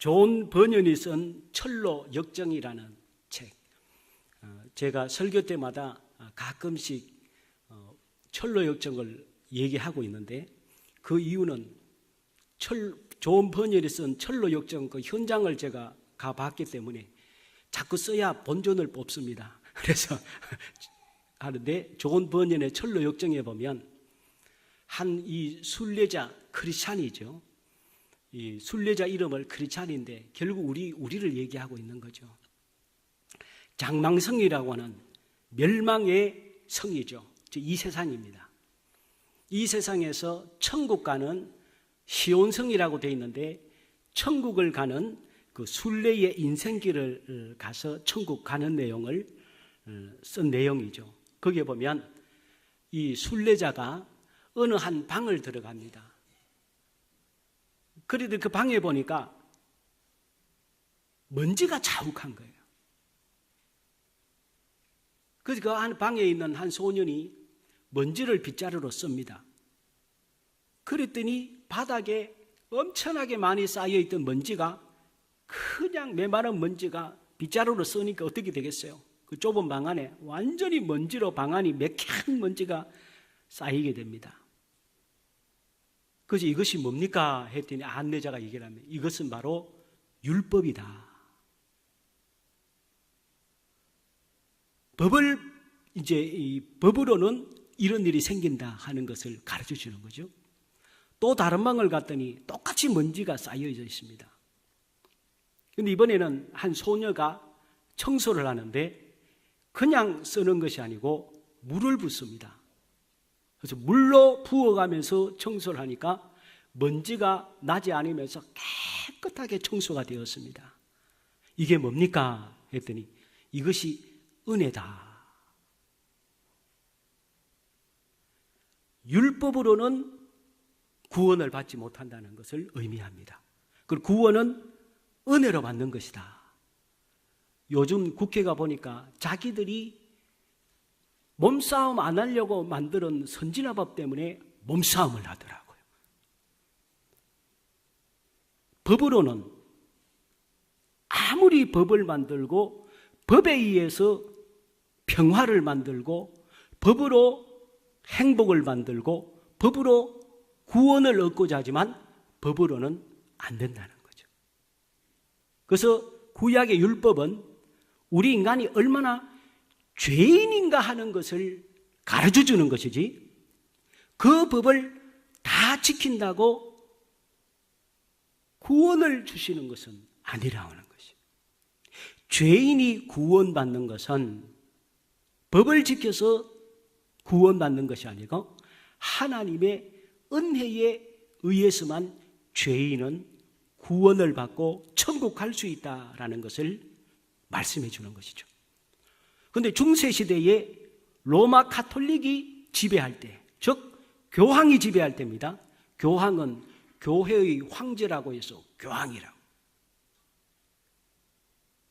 존 버년이 쓴 철로 역정이라는 책. 제가 설교 때마다 가끔씩 철로 역정을 얘기하고 있는데, 그 이유는 존 버년이 쓴 철로 역정 그 현장을 제가 가봤기 때문에 자꾸 써야 본전을 뽑습니다. 그래서 하는데, 존 버년의 철로 역정에 보면 한 이 순례자 크리스찬이죠. 이 순례자 이름을 크리스찬인데 결국 우리를 얘기하고 있는 거죠. 장망성이라고 하는 멸망의 성이죠. 이 세상입니다. 이 세상에서 천국 가는 시온성이라고 되어 있는데, 천국을 가는 그 순례의 인생길을 가서 천국 가는 내용을 쓴 내용이죠. 거기에 보면 이 순례자가 어느 한 방을 들어갑니다. 그런데 그 방에 보니까 먼지가 자욱한 거예요. 그래서 그 한 방에 있는 한 소년이 먼지를 빗자루로 씁니다. 그랬더니 바닥에 엄청나게 많이 쌓여있던 먼지가, 그냥 메마른 먼지가 빗자루로 쓰니까 어떻게 되겠어요? 그 좁은 방 안에 완전히 먼지로 방 안이 매캐한 먼지가 쌓이게 됩니다. 그래서 이것이 뭡니까? 했더니 안내자가 얘기를 하면 이것은 바로 율법이다. 법으로는 이런 일이 생긴다 하는 것을 가르쳐 주는 거죠. 또 다른 방을 갔더니 똑같이 먼지가 쌓여져 있습니다. 그런데 이번에는 한 소녀가 청소를 하는데 그냥 쓰는 것이 아니고 물을 붓습니다. 그래서 물로 부어가면서 청소를 하니까 먼지가 나지 않으면서 깨끗하게 청소가 되었습니다. 이게 뭡니까? 했더니 이것이 은혜다. 율법으로는 구원을 받지 못한다는 것을 의미합니다. 그리고 구원은 은혜로 받는 것이다. 요즘 국회가 보니까 자기들이 몸싸움 안 하려고 만드는 선진화법 때문에 몸싸움을 하더라고요. 법으로는 아무리 법을 만들고 법에 의해서 평화를 만들고 법으로 행복을 만들고 법으로 구원을 얻고자 하지만 법으로는 안 된다는 거죠. 그래서 구약의 율법은 우리 인간이 얼마나 죄인인가 하는 것을 가르쳐 주는 것이지, 그 법을 다 지킨다고 구원을 주시는 것은 아니라는 것이에요. 죄인이 구원받는 것은 법을 지켜서 구원받는 것이 아니고 하나님의 은혜에 의해서만 죄인은 구원을 받고 천국 갈 수 있다라는 것을 말씀해 주는 것이죠. 그런데 중세시대에 로마 카톨릭이 지배할 때, 즉 교황이 지배할 때입니다. 교황은 교회의 황제라고 해서 교황이라고.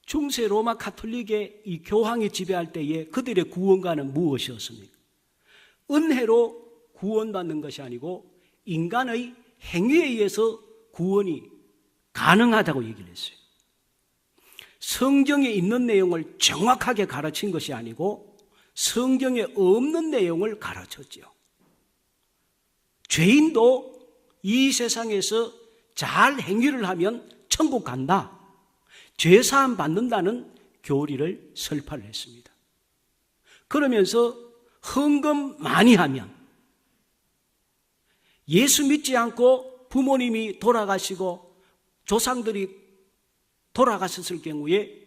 중세 로마 카톨릭의 이 교황이 지배할 때에 그들의 구원과는 무엇이었습니까? 은혜로 구원받는 것이 아니고 인간의 행위에 의해서 구원이 가능하다고 얘기를 했어요. 성경에 있는 내용을 정확하게 가르친 것이 아니고 성경에 없는 내용을 가르쳤지요. 죄인도 이 세상에서 잘 행위를 하면 천국 간다, 죄사함 받는다는 교리를 설파를 했습니다. 그러면서 헌금 많이 하면, 예수 믿지 않고 부모님이 돌아가시고 조상들이 돌아가셨을 경우에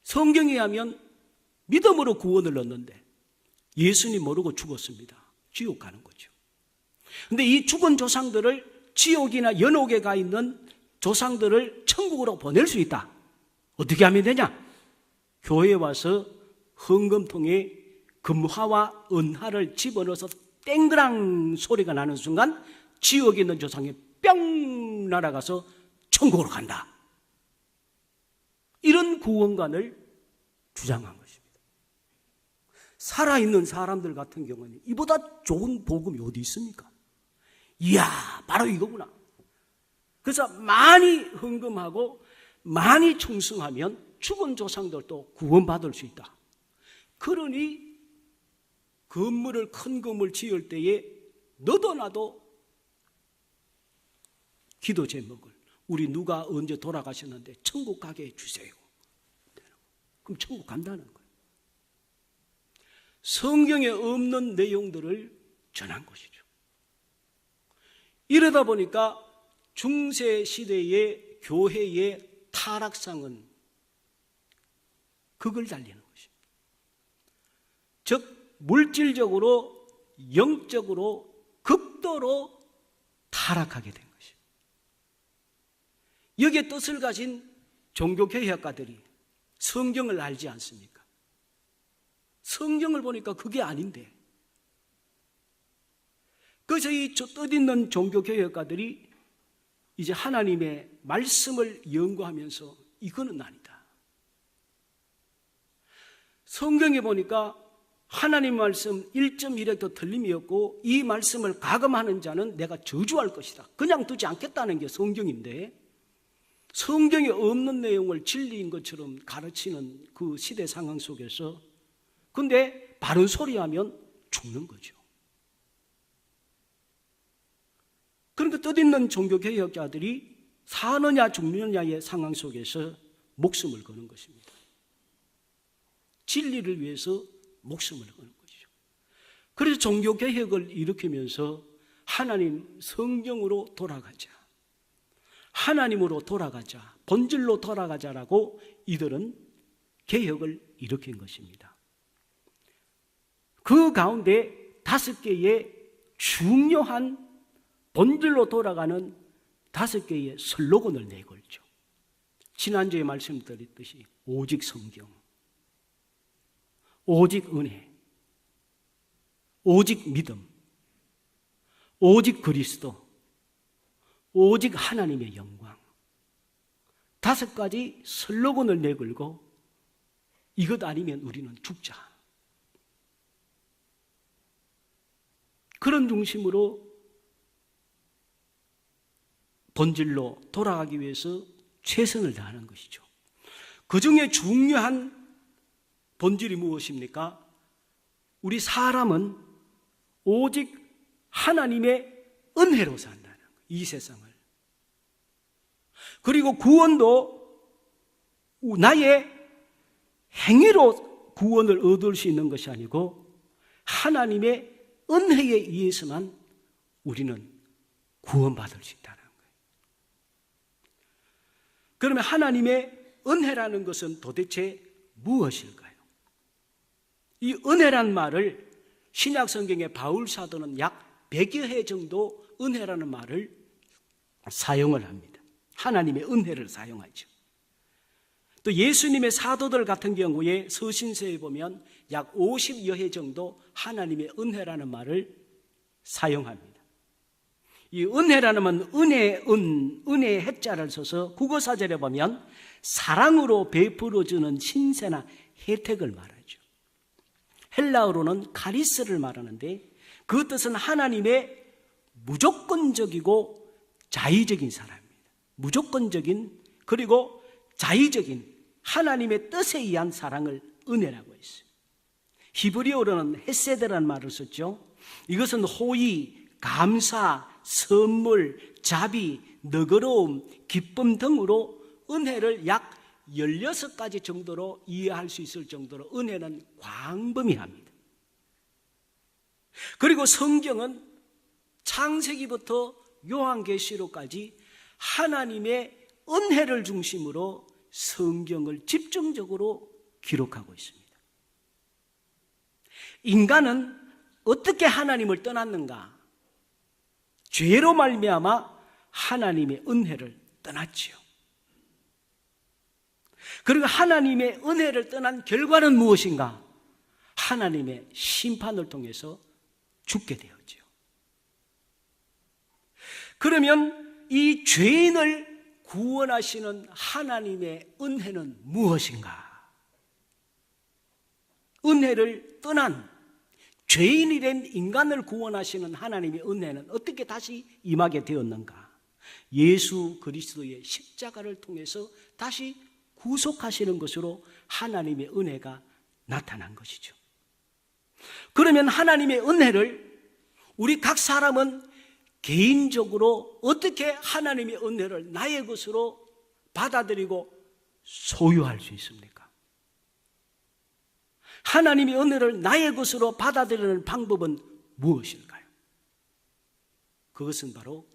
성경에 하면 믿음으로 구원을 얻는데 예수님 모르고 죽었습니다. 지옥 가는 거죠. 그런데 이 죽은 조상들을, 지옥이나 연옥에 가 있는 조상들을 천국으로 보낼 수 있다. 어떻게 하면 되냐? 교회에 와서 헌금통에 금화와 은화를 집어넣어서 땡그랑 소리가 나는 순간 지옥에 있는 조상이 뿅 날아가서 천국으로 간다. 이런 구원관을 주장한 것입니다. 살아있는 사람들 같은 경우는 이보다 좋은 복음이 어디 있습니까? 이야, 바로 이거구나. 그래서 많이 헌금하고 많이 충성하면 죽은 조상들도 구원받을 수 있다. 그러니 건물을, 큰 건물 지을 때에 너도 나도 기도 제목을, 우리 누가 언제 돌아가셨는데 천국 가게 해주세요. 그럼 천국 간다는 거예요. 성경에 없는 내용들을 전한 것이죠. 이러다 보니까 중세 시대의 교회의 타락상은 극을 달리는 것입니다. 즉 물질적으로, 영적으로 극도로 타락하게 된 것입니다. 여기에 뜻을 가진 종교개혁가들이 성경을 알지 않습니까? 성경을 보니까 그게 아닌데, 그래서 이 뜻있는 종교개혁가들이 이제 하나님의 말씀을 연구하면서 이거는 아니다. 성경에 보니까 하나님 말씀 1.1획도 틀림이 없고 이 말씀을 가금하는 자는 내가 저주할 것이다. 그냥 두지 않겠다는 게 성경인데, 성경에 없는 내용을 진리인 것처럼 가르치는 그 시대 상황 속에서 근데 바른 소리하면 죽는 거죠. 그러니까 뜻있는 종교개혁자들이 사느냐 죽느냐의 상황 속에서 목숨을 거는 것입니다. 진리를 위해서 목숨을 거는 것이죠. 그래서 종교개혁을 일으키면서 하나님 성경으로 돌아가자, 하나님으로 돌아가자, 본질로 돌아가자라고 이들은 개혁을 일으킨 것입니다. 그 가운데 5개의 중요한 본질로 돌아가는 5개의 슬로건을 내걸죠. 지난주에 말씀드렸듯이 오직 성경, 오직 은혜, 오직 믿음, 오직 그리스도, 오직 하나님의 영광. 5가지 슬로건을 내걸고 이것 아니면 우리는 죽자. 그런 중심으로 본질로 돌아가기 위해서 최선을 다하는 것이죠. 그 중에 중요한 본질이 무엇입니까? 우리 사람은 오직 하나님의 은혜로 산다는 거예요. 이 세상을. 그리고 구원도 나의 행위로 구원을 얻을 수 있는 것이 아니고 하나님의 은혜에 의해서만 우리는 구원받을 수 있다는 거예요. 그러면 하나님의 은혜라는 것은 도대체 무엇일까요? 이 은혜란 말을 신약 성경의 바울 사도는 약 100여 회 정도 은혜라는 말을 사용을 합니다. 하나님의 은혜를 사용하죠. 또 예수님의 사도들 같은 경우에 서신서에 보면 약 50여 회 정도 하나님의 은혜라는 말을 사용합니다. 이 은혜라는 말, 은혜 해자를 써서 국어사전에 보면 사랑으로 베풀어주는 신세나 혜택을 말하죠. 헬라어로는 카리스를 말하는데 그 뜻은 하나님의 무조건적이고 자의적인 사랑입니다. 무조건적인 그리고 자의적인 하나님의 뜻에 의한 사랑을 은혜라고 했어요. 히브리어로는 헤세드라는 말을 썼죠. 이것은 호의, 감사, 선물, 자비, 너그러움, 기쁨 등으로 은혜를 약 16가지 정도로 이해할 수 있을 정도로 은혜는 광범위합니다. 그리고 성경은 창세기부터 요한계시록까지 하나님의 은혜를 중심으로 성경을 집중적으로 기록하고 있습니다. 인간은 어떻게 하나님을 떠났는가? 죄로 말미암아 하나님의 은혜를 떠났지요. 그리고 하나님의 은혜를 떠난 결과는 무엇인가? 하나님의 심판을 통해서 죽게 되었지요. 그러면 이 죄인을 구원하시는 하나님의 은혜는 무엇인가? 은혜를 떠난 죄인이 된 인간을 구원하시는 하나님의 은혜는 어떻게 다시 임하게 되었는가? 예수 그리스도의 십자가를 통해서 다시 구속하시는 것으로 하나님의 은혜가 나타난 것이죠. 그러면 하나님의 은혜를 우리 각 사람은 개인적으로 어떻게 하나님의 은혜를 나의 것으로 받아들이고 소유할 수 있습니까? 하나님의 은혜를 나의 것으로 받아들이는 방법은 무엇일까요? 그것은 바로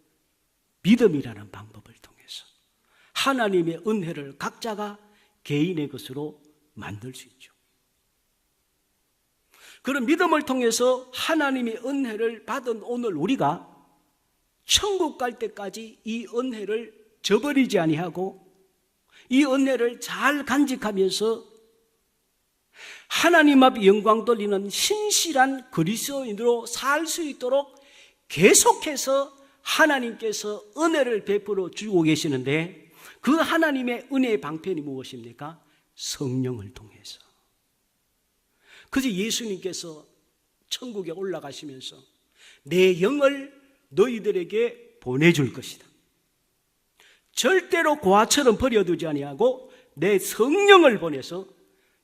믿음이라는 방법을 통해서 하나님의 은혜를 각자가 개인의 것으로 만들 수 있죠. 그런 믿음을 통해서 하나님의 은혜를 받은 오늘 우리가 천국 갈 때까지 이 은혜를 저버리지 아니하고 이 은혜를 잘 간직하면서 하나님 앞에 영광 돌리는 신실한 그리스도인으로 살 수 있도록 계속해서 하나님께서 은혜를 베풀어 주고 계시는데, 그 하나님의 은혜의 방편이 무엇입니까? 성령을 통해서. 그래서 예수님께서 천국에 올라가시면서 내 영을 너희들에게 보내줄 것이다. 절대로 고아처럼 버려두지 아니하고 내 성령을 보내서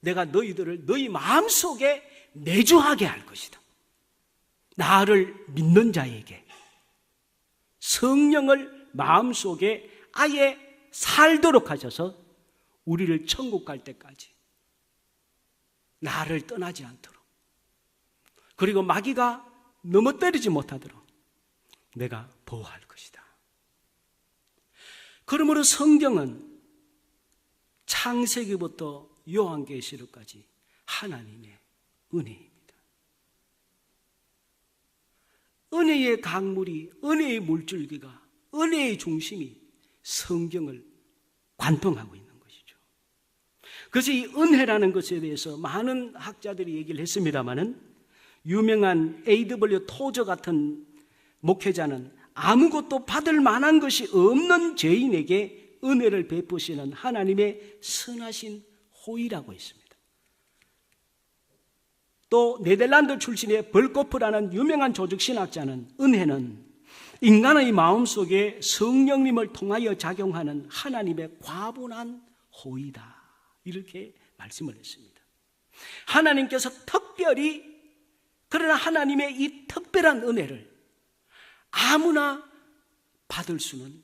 내가 너희들을 너희 마음속에 내주하게 할 것이다. 나를 믿는 자에게 성령을 마음속에 아예 살도록 하셔서 우리를 천국 갈 때까지 나를 떠나지 않도록, 그리고 마귀가 넘어뜨리지 못하도록 내가 보호할 것이다. 그러므로 성경은 창세기부터 요한계시록까지 하나님의 은혜입니다. 은혜의 강물이, 은혜의 물줄기가, 은혜의 중심이 성경을 관통하고 있는 것이죠. 그래서 이 은혜라는 것에 대해서 많은 학자들이 얘기를 했습니다마는, 유명한 A.W. 토저 같은 목회자는 아무것도 받을 만한 것이 없는 죄인에게 은혜를 베푸시는 하나님의 선하신 호의라고 했습니다. 또 네덜란드 출신의 벌코프라는 유명한 조직신학자는 은혜는 인간의 마음속에 성령님을 통하여 작용하는 하나님의 과분한 호의다, 이렇게 말씀을 했습니다. 하나님께서 특별히, 그러나 하나님의 이 특별한 은혜를 아무나 받을 수는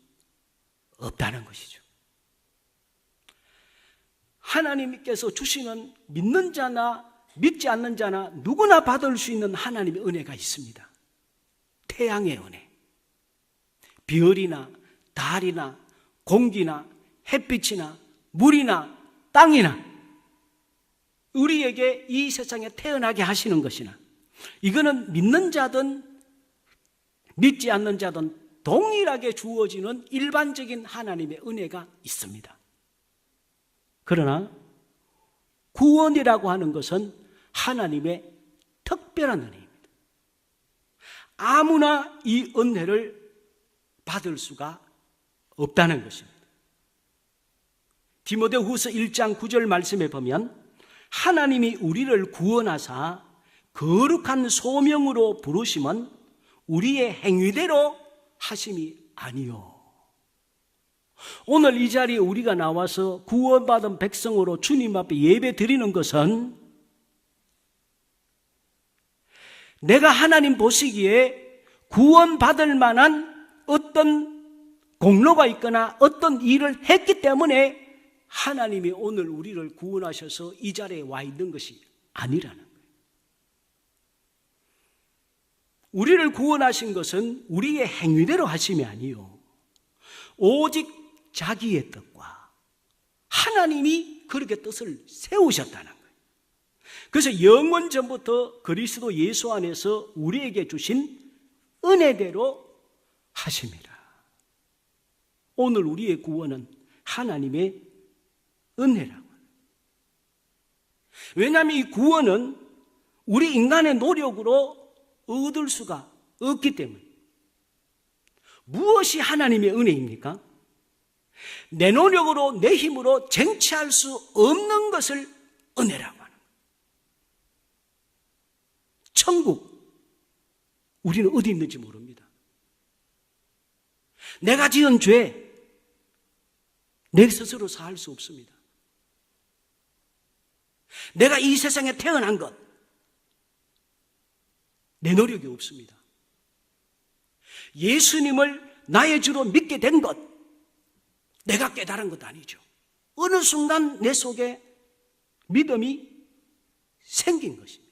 없다는 것이죠. 하나님께서 주시는 믿는 자나 믿지 않는 자나 누구나 받을 수 있는 하나님의 은혜가 있습니다. 태양의 은혜, 별이나 달이나 공기나 햇빛이나 물이나 땅이나 우리에게 이 세상에 태어나게 하시는 것이나, 이거는 믿는 자든 믿지 않는 자든 동일하게 주어지는 일반적인 하나님의 은혜가 있습니다. 그러나 구원이라고 하는 것은 하나님의 특별한 은혜입니다. 아무나 이 은혜를 받을 수가 없다는 것입니다. 디모데후서 1장 9절 말씀에 보면, 하나님이 우리를 구원하사 거룩한 소명으로 부르심은 우리의 행위대로 하심이 아니요. 오늘 이 자리에 우리가 나와서 구원받은 백성으로 주님 앞에 예배 드리는 것은 내가 하나님 보시기에 구원받을 만한 어떤 공로가 있거나 어떤 일을 했기 때문에 하나님이 오늘 우리를 구원하셔서 이 자리에 와 있는 것이 아니라는 거예요. 우리를 구원하신 것은 우리의 행위대로 하심이 아니요, 오직 자기의 뜻과 하나님이 그렇게 뜻을 세우셨다는 거예요. 그래서 영원 전부터 그리스도 예수 안에서 우리에게 주신 은혜대로 하십니다. 오늘 우리의 구원은 하나님의 은혜라고. 왜냐하면 이 구원은 우리 인간의 노력으로 얻을 수가 없기 때문에. 무엇이 하나님의 은혜입니까? 내 노력으로, 내 힘으로 쟁취할 수 없는 것을 은혜라고 하는 거예요. 천국, 우리는 어디 있는지 모릅니다. 내가 지은 죄, 내 스스로 사할 수 없습니다. 내가 이 세상에 태어난 것, 내 노력이 없습니다. 예수님을 나의 주로 믿게 된 것, 내가 깨달은 것 아니죠. 어느 순간 내 속에 믿음이 생긴 것입니다.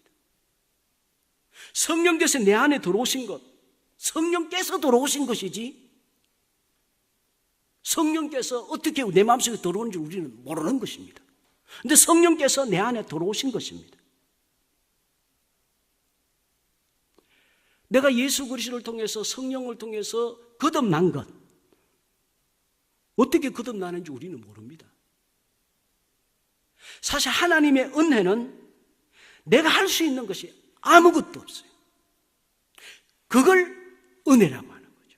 성령께서 내 안에 들어오신 것, 성령께서 들어오신 것이지, 성령께서 어떻게 내 마음속에 들어오는지 우리는 모르는 것입니다. 그런데 성령께서 내 안에 들어오신 것입니다. 내가 예수 그리스도를 통해서, 성령을 통해서 거듭난 것, 어떻게 거듭나는지 우리는 모릅니다. 사실 하나님의 은혜는 내가 할 수 있는 것이 아무것도 없어요. 그걸 은혜라고 하는 거죠.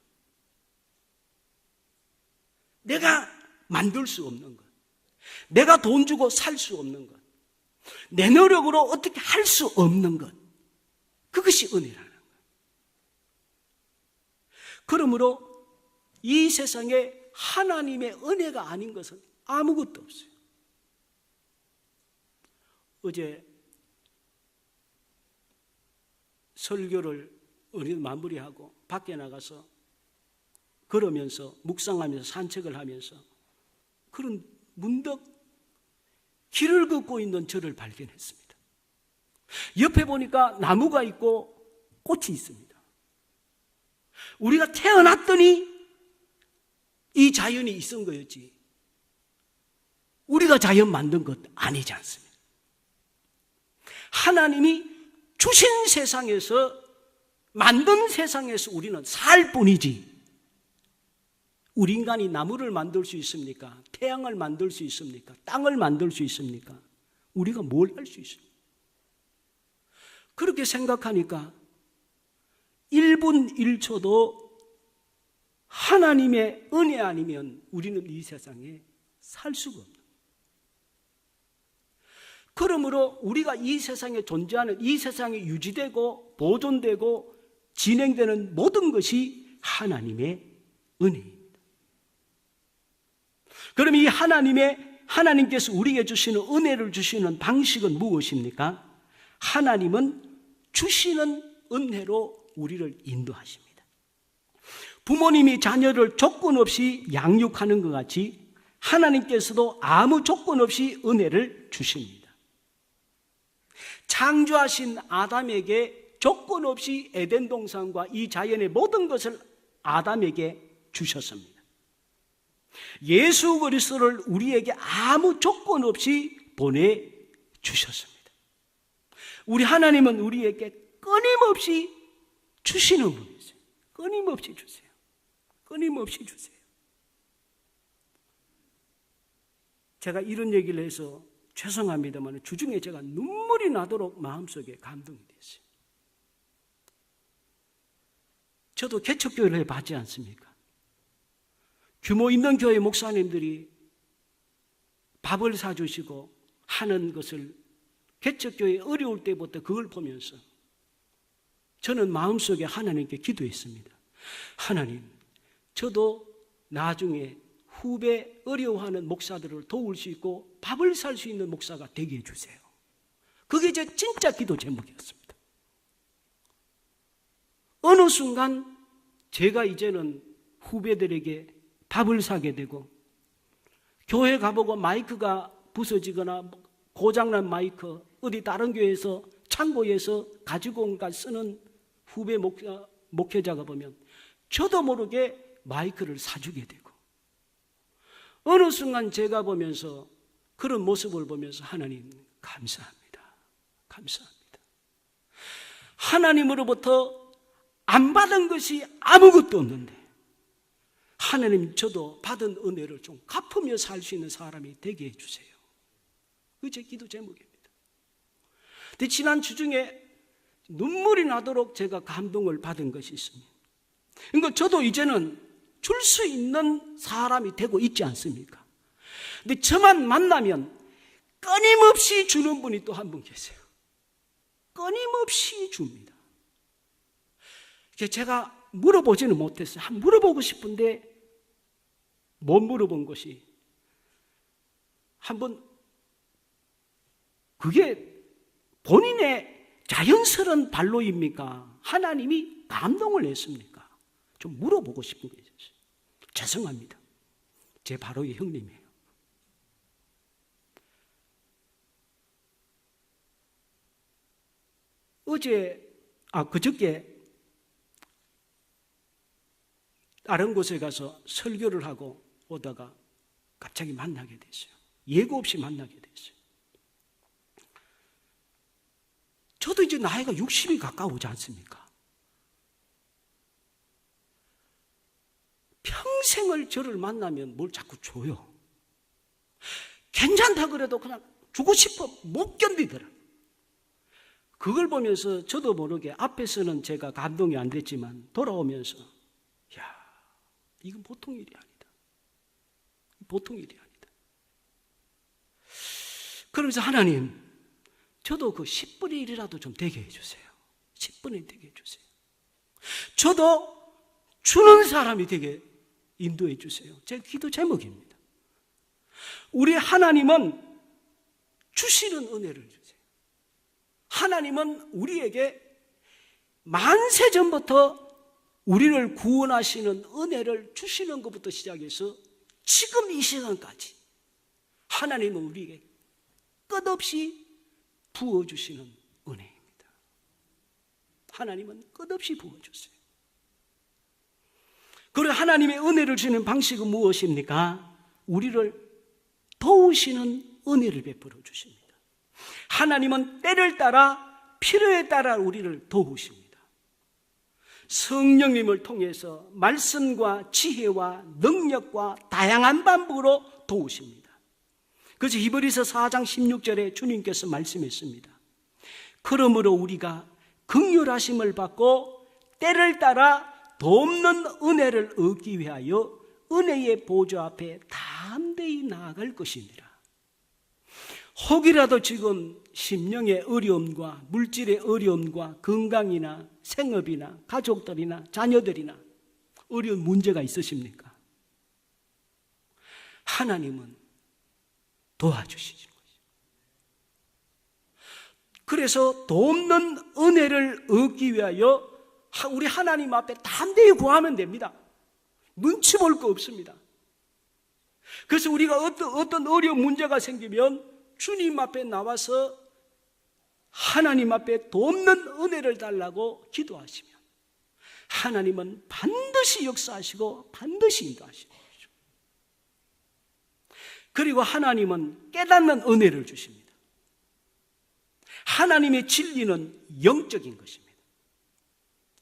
내가 만들 수 없는 것, 내가 돈 주고 살 수 없는 것, 내 노력으로 어떻게 할 수 없는 것, 그것이 은혜라는 거예요. 그러므로 이 세상에 하나님의 은혜가 아닌 것은 아무것도 없어요. 어제 설교를 우리는 마무리하고 밖에 나가서 걸으면서 묵상하면서 산책을 하면서 그런 문득 길을 걷고 있는 저를 발견했습니다. 옆에 보니까 나무가 있고 꽃이 있습니다. 우리가 태어났더니 이 자연이 있은 거였지, 우리가 자연 만든 것 아니지 않습니까? 하나님이 주신 세상에서, 만든 세상에서 우리는 살 뿐이지, 우리 인간이 나무를 만들 수 있습니까? 태양을 만들 수 있습니까? 땅을 만들 수 있습니까? 우리가 뭘 할 수 있습니까? 그렇게 생각하니까 1분 1초도 하나님의 은혜 아니면 우리는 이 세상에 살 수가 없다. 그러므로 우리가 이 세상에 존재하는, 이 세상에 유지되고 보존되고 진행되는 모든 것이 하나님의 은혜입니다. 그럼 이 하나님께서 우리에게 주시는 은혜를 주시는 방식은 무엇입니까? 하나님은 주시는 은혜로 우리를 인도하십니다. 부모님이 자녀를 조건 없이 양육하는 것 같이 하나님께서도 아무 조건 없이 은혜를 주십니다. 창조하신 아담에게 조건 없이 에덴 동산과 이 자연의 모든 것을 아담에게 주셨습니다. 예수 그리스도를 우리에게 아무 조건 없이 보내주셨습니다. 우리 하나님은 우리에게 끊임없이 주시는 분이세요. 끊임없이 주세요. 끊임없이 주세요. 제가 이런 얘기를 해서 죄송합니다만 주중에 제가 눈물이 나도록 마음속에 감동이 됐어요. 저도 개척교회를 해봤지 않습니까? 규모 있는 교회 목사님들이 밥을 사주시고 하는 것을 개척교회 어려울 때부터 그걸 보면서 저는 마음속에 하나님께 기도했습니다. 하나님, 저도 나중에 후배 어려워하는 목사들을 도울 수 있고 밥을 살 수 있는 목사가 되게 해주세요. 그게 제 진짜 기도 제목이었습니다. 어느 순간 제가 이제는 후배들에게 밥을 사게 되고, 교회 가보고 마이크가 부서지거나 고장난 마이크 어디 다른 교회에서 창고에서 가지고 온 걸 쓰는 후배 목회자가 보면 저도 모르게 마이크를 사주게 되고, 어느 순간 제가 보면서 그런 모습을 보면서 하나님 감사합니다. 감사합니다. 하나님으로부터 안 받은 것이 아무것도 없는데 하나님, 저도 받은 은혜를 좀 갚으며 살 수 있는 사람이 되게 해주세요. 그게 제 기도 제목입니다. 근데 지난 주중에 눈물이 나도록 제가 감동을 받은 것이 있습니다. 그러니까 저도 이제는 줄 수 있는 사람이 되고 있지 않습니까? 근데 저만 만나면 끊임없이 주는 분이 또 한 분 계세요. 끊임없이 줍니다. 제가 물어보지는 못했어요. 한번 물어보고 싶은데 못 물어본 것이 한번 그게 본인의 자연스러운 발로입니까? 하나님이 감동을 했습니까? 좀 물어보고 싶은 게 있었어요. 죄송합니다. 제 바로의 형님이에요. 그저께 다른 곳에 가서 설교를 하고 오다가 갑자기 만나게 됐어요. 예고 없이 만나게 됐어요. 저도 이제 나이가 60이 가까우지 않습니까? 평생을 저를 만나면 뭘 자꾸 줘요. 괜찮다 그래도 그냥 주고 싶어 못 견디더라. 그걸 보면서 저도 모르게 앞에서는 제가 감동이 안 됐지만 돌아오면서 이건 보통 일이 아니다. 보통 일이 아니다. 그러면서 하나님, 저도 그 10분의 1이라도 좀 되게 해주세요. 10분의 1 되게 해주세요. 저도 주는 사람이 되게 인도해 주세요. 제 기도 제목입니다. 우리 하나님은 주시는 은혜를 주세요. 하나님은 우리에게 만세 전부터 우리를 구원하시는 은혜를 주시는 것부터 시작해서 지금 이 시간까지 하나님은 우리에게 끝없이 부어주시는 은혜입니다. 하나님은 끝없이 부어주세요. 그리고 하나님의 은혜를 주시는 방식은 무엇입니까? 우리를 도우시는 은혜를 베풀어 주십니다. 하나님은 때를 따라 필요에 따라 우리를 도우십니다. 성령님을 통해서 말씀과 지혜와 능력과 다양한 방법으로 도우십니다. 그래서 히브리서 4장 16절에 주님께서 말씀했습니다. 그러므로 우리가 긍휼하심을 받고 때를 따라 돕는 은혜를 얻기 위하여 은혜의 보좌 앞에 담대히 나아갈 것입니다. 혹이라도 지금 심령의 어려움과 물질의 어려움과 건강이나 생업이나 가족들이나 자녀들이나 어려운 문제가 있으십니까? 하나님은 도와주시는 거죠. 그래서 돕는 은혜를 얻기 위하여 우리 하나님 앞에 담대히 구하면 됩니다. 눈치 볼 거 없습니다. 그래서 우리가 어떤 어려운 문제가 생기면 주님 앞에 나와서 하나님 앞에 돕는 은혜를 달라고 기도하시면 하나님은 반드시 역사하시고 반드시 인도하시는 거죠. 그리고 하나님은 깨닫는 은혜를 주십니다. 하나님의 진리는 영적인 것입니다.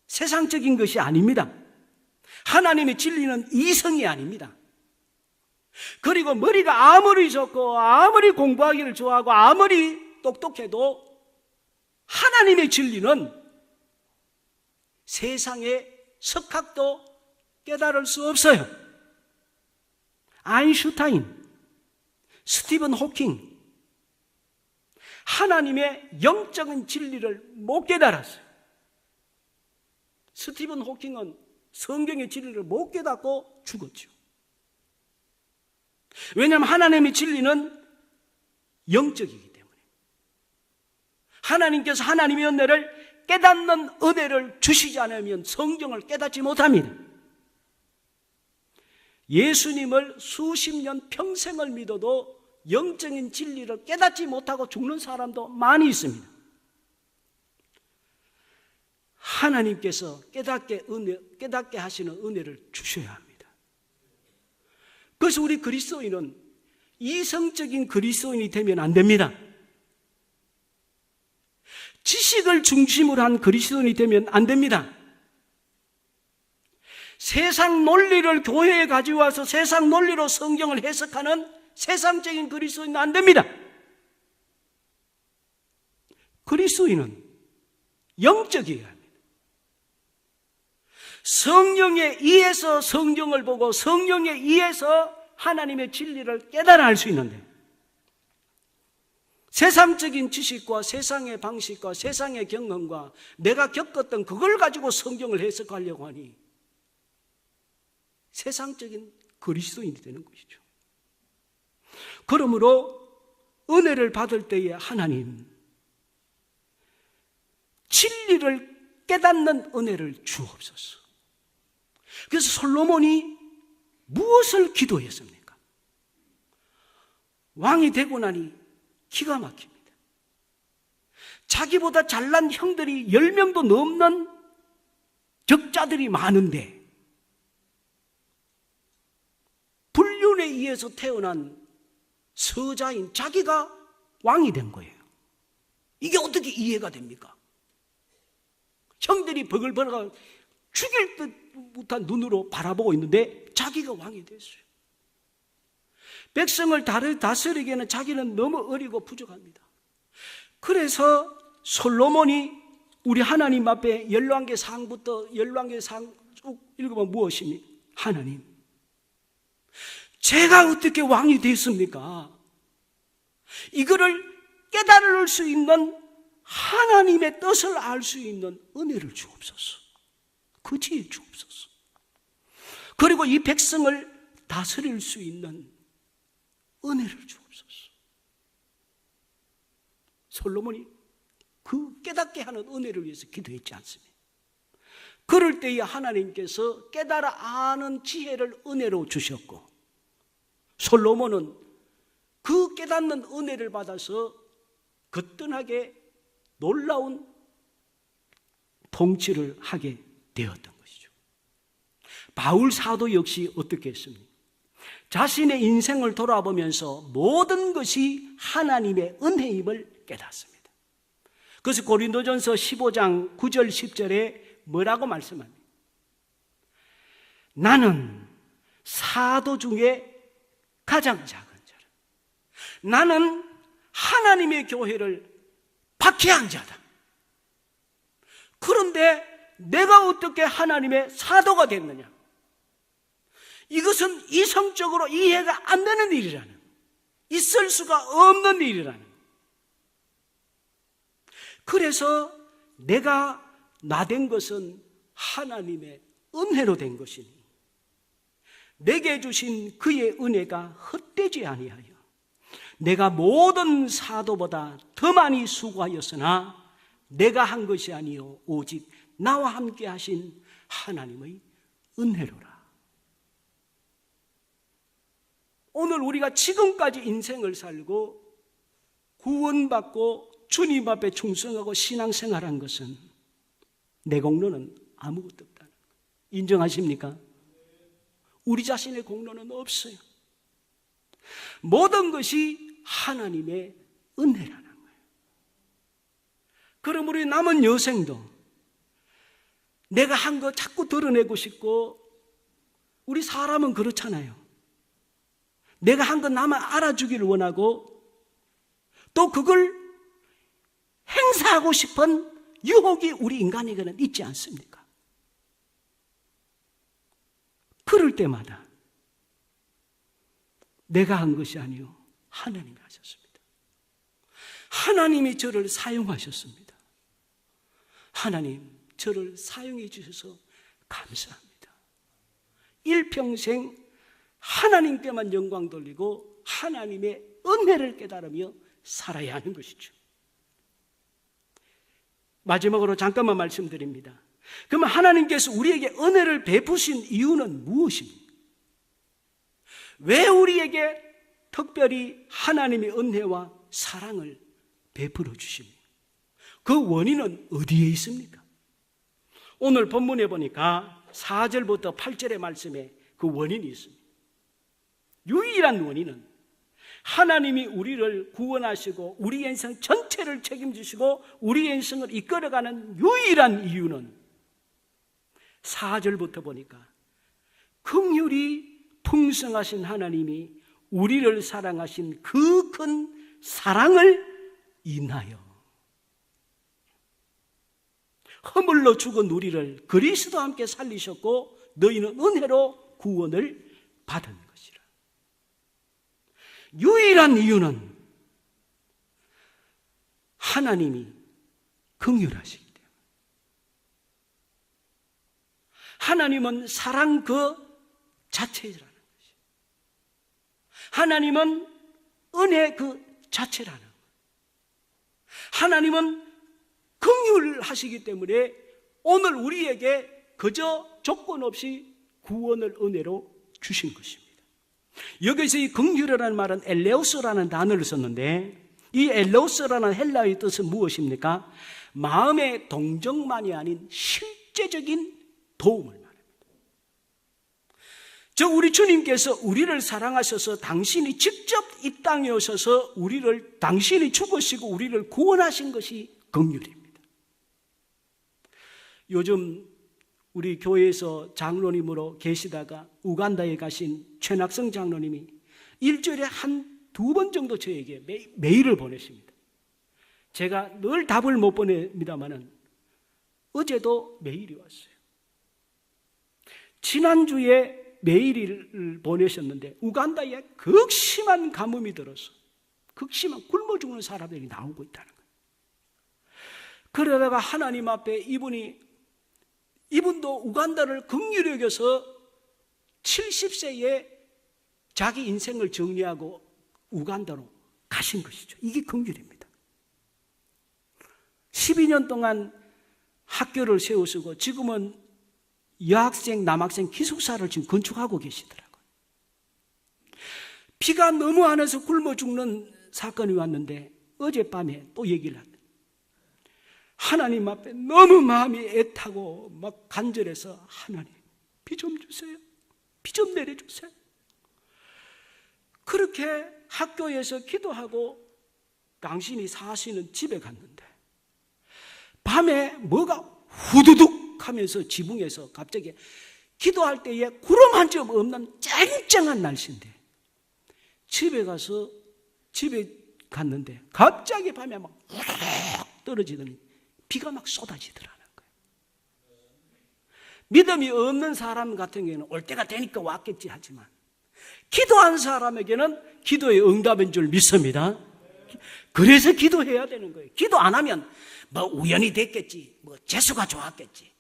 세상적인 것이 아닙니다. 하나님의 진리는 이성이 아닙니다. 그리고 머리가 아무리 좋고 아무리 공부하기를 좋아하고 아무리 똑똑해도 하나님의 진리는 세상의 석학도 깨달을 수 없어요. 아인슈타인, 스티븐 호킹, 하나님의 영적인 진리를 못 깨달았어요. 스티븐 호킹은 성경의 진리를 못 깨닫고 죽었죠. 왜냐하면 하나님의 진리는 영적이기 때문에 하나님께서 하나님의 은혜를 깨닫는 은혜를 주시지 않으면 성경을 깨닫지 못합니다. 예수님을 수십 년 평생을 믿어도 영적인 진리를 깨닫지 못하고 죽는 사람도 많이 있습니다. 하나님께서 깨닫게 하시는 은혜를 주셔야 합니다. 그래서 우리 그리스도인은 이성적인 그리스도인이 되면 안 됩니다. 지식을 중심으로 한 그리스도인이 되면 안 됩니다. 세상 논리를 교회에 가져와서 세상 논리로 성경을 해석하는 세상적인 그리스도인은 안 됩니다. 그리스도인은 영적이어야 합니다. 성령에 의해서 성경을 보고 성령에 의해서 하나님의 진리를 깨달아 알 수 있는데 세상적인 지식과 세상의 방식과 세상의 경험과 내가 겪었던 그걸 가지고 성경을 해석하려고 하니 세상적인 그리스도인이 되는 것이죠. 그러므로 은혜를 받을 때에 하나님, 진리를 깨닫는 은혜를 주옵소서. 그래서 솔로몬이 무엇을 기도했습니까? 왕이 되고 나니 기가 막힙니다. 자기보다 잘난 형들이 10명도 넘는 적자들이 많은데 불륜에 의해서 태어난 서자인 자기가 왕이 된 거예요. 이게 어떻게 이해가 됩니까? 형들이 버글버글 죽일 듯한 눈으로 바라보고 있는데 자기가 왕이 됐어요. 백성을 다스리기에는 자기는 너무 어리고 부족합니다. 그래서 솔로몬이 우리 하나님 앞에 열왕기상부터 열왕기상 쭉 읽어보면 무엇입니까? 하나님, 제가 어떻게 왕이 됐습니까? 이거를 깨달을 수 있는 하나님의 뜻을 알 수 있는 은혜를 주옵소서. 그 지혜 주옵소서. 그리고 이 백성을 다스릴 수 있는 은혜를 주옵소서. 솔로몬이 그 깨닫게 하는 은혜를 위해서 기도했지 않습니까? 그럴 때에 하나님께서 깨달아 아는 지혜를 은혜로 주셨고, 솔로몬은 그 깨닫는 은혜를 받아서 거뜬하게 놀라운 통치를 하게 되었던 것이죠. 바울 사도 역시 어떻게 했습니까? 자신의 인생을 돌아보면서 모든 것이 하나님의 은혜임을 깨닫습니다. 그래서 고린도전서 15장 9절 10절에 뭐라고 말씀합니까? 나는 사도 중에 가장 작은 자라. 나는 하나님의 교회를 박해한 자다. 그런데 내가 어떻게 하나님의 사도가 됐느냐? 이것은 이성적으로 이해가 안 되는 일이라는, 있을 수가 없는 일이라는. 그래서 내가 나된 것은 하나님의 은혜로 된 것이니 내게 주신 그의 은혜가 헛되지 아니하여 내가 모든 사도보다 더 많이 수고하였으나 내가 한 것이 아니요 오직 나와 함께 하신 하나님의 은혜로라. 오늘 우리가 지금까지 인생을 살고 구원받고 주님 앞에 충성하고 신앙생활한 것은 내 공로는 아무것도 없다는 거 인정하십니까? 우리 자신의 공로는 없어요. 모든 것이 하나님의 은혜라는 거예요. 그럼 우리 남은 여생도 내가 한 거 자꾸 드러내고 싶고, 우리 사람은 그렇잖아요. 내가 한 거 남은 알아주기를 원하고 또 그걸 행사하고 싶은 유혹이 우리 인간에게는 있지 않습니까? 그럴 때마다 내가 한 것이 아니요 하나님이 하셨습니다. 하나님이 저를 사용하셨습니다. 하나님, 저를 사용해 주셔서 감사합니다. 일평생 하나님께만 영광 돌리고 하나님의 은혜를 깨달으며 살아야 하는 것이죠. 마지막으로 잠깐만 말씀드립니다. 그러면 하나님께서 우리에게 은혜를 베푸신 이유는 무엇입니까? 왜 우리에게 특별히 하나님의 은혜와 사랑을 베풀어 주십니까? 그 원인은 어디에 있습니까? 오늘 본문에 보니까 4절부터 8절의 말씀에 그 원인이 있습니다. 유일한 원인은 하나님이 우리를 구원하시고 우리 인생 전체를 책임지시고 우리 인생을 이끌어가는 유일한 이유는 4절부터 보니까 긍휼이 풍성하신 하나님이 우리를 사랑하신 그 큰 사랑을 인하여 허물로 죽은 우리를 그리스도와 함께 살리셨고 너희는 은혜로 구원을 받은 것이라. 유일한 이유는 하나님이 긍휼하시기 때문에. 하나님은 사랑 그 자체라는 것이에요. 하나님은 은혜 그 자체라는 거예요. 하나님은 긍휼을 하시기 때문에 오늘 우리에게 그저 조건 없이 구원을 은혜로 주신 것입니다. 여기서 이 긍휼이라는 말은 엘레오스라는 단어를 썼는데, 이 엘레오스라는 헬라어의 뜻은 무엇입니까? 마음의 동정만이 아닌 실제적인 도움을 말합니다. 즉 우리 주님께서 우리를 사랑하셔서 당신이 직접 이 땅에 오셔서 당신이 죽으시고 우리를 구원하신 것이 긍휼입니다. 요즘 우리 교회에서 장로님으로 계시다가 우간다에 가신 최낙성 장로님이 일주일에 한 2번 정도 저에게 메일을 보내십니다. 제가 늘 답을 못 보냅니다만은 어제도 메일이 왔어요. 지난주에 메일을 보내셨는데 우간다에 극심한 가뭄이 들어서 극심한 굶어 죽는 사람들이 나오고 있다는 거예요. 그러다가 하나님 앞에 이분도 우간다를 긍휼히 여겨서 70세에 자기 인생을 정리하고 우간다로 가신 것이죠. 이게 긍휼입니다. 12년 동안 학교를 세우시고 지금은 여학생, 남학생 기숙사를 지금 건축하고 계시더라고요. 비가 너무 안 와서 굶어 죽는 사건이 왔는데 어젯밤에 또 얘기를 하더라고요. 하나님 앞에 너무 마음이 애타고 막 간절해서 하나님 비 좀 주세요. 비 좀 내려주세요. 그렇게 학교에서 기도하고 당신이 사시는 집에 갔는데 밤에 뭐가 후두둑 하면서 지붕에서 갑자기 기도할 때에 구름 한 점 없는 쨍쨍한 날씨인데 집에 갔는데 갑자기 밤에 막 후둑 떨어지더니 비가 막 쏟아지더라는 거예요. 믿음이 없는 사람 같은 경우에는 올 때가 되니까 왔겠지 하지만 기도한 사람에게는 기도의 응답인 줄 믿습니다. 그래서 기도해야 되는 거예요. 기도 안 하면 뭐 우연히 됐겠지, 뭐 재수가 좋았겠지,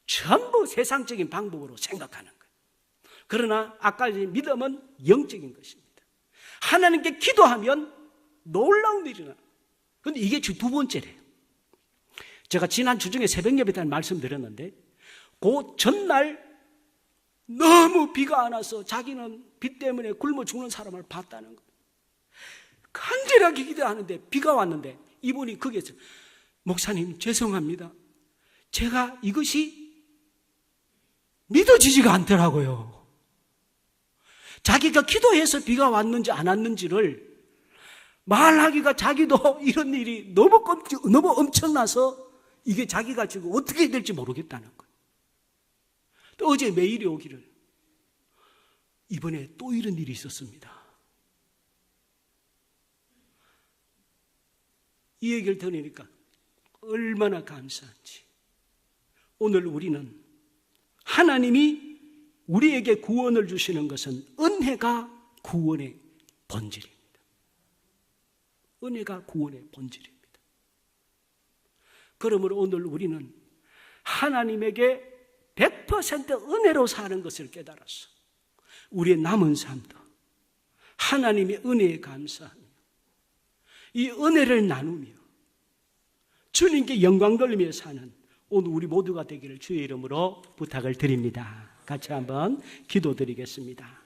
전부 세상적인 방법으로 생각하는 거예요. 그러나 아까 믿음은 영적인 것입니다. 하나님께 기도하면 놀라운 일이 일어나. 그런데 이게 두 번째래요. 제가 지난 주중에 새벽 예배 때 말씀드렸는데 그 전날 너무 비가 안 와서 자기는 비 때문에 굶어 죽는 사람을 봤다는 거예요. 간절하게 기도하는데 비가 왔는데 이분이 거기에서 목사님 죄송합니다. 제가 이것이 믿어지지가 않더라고요. 자기가 기도해서 비가 왔는지 안 왔는지를 말하기가 자기도 이런 일이 너무 엄청나서 이게 자기가 지금 어떻게 해야 될지 모르겠다는 거예요. 또 어제 메일이 오기를 이번에 또 이런 일이 있었습니다. 이 얘기를 들으니까 얼마나 감사한지. 오늘 우리는 하나님이 우리에게 구원을 주시는 것은 은혜가 구원의 본질입니다. 은혜가 구원의 본질입니다. 그러므로 오늘 우리는 하나님에게 100% 은혜로 사는 것을 깨달았어. 우리의 남은 삶도 하나님의 은혜에 감사하며 이 은혜를 나누며 주님께 영광 돌리며 사는 오늘 우리 모두가 되기를 주의 이름으로 부탁을 드립니다. 같이 한번 기도드리겠습니다.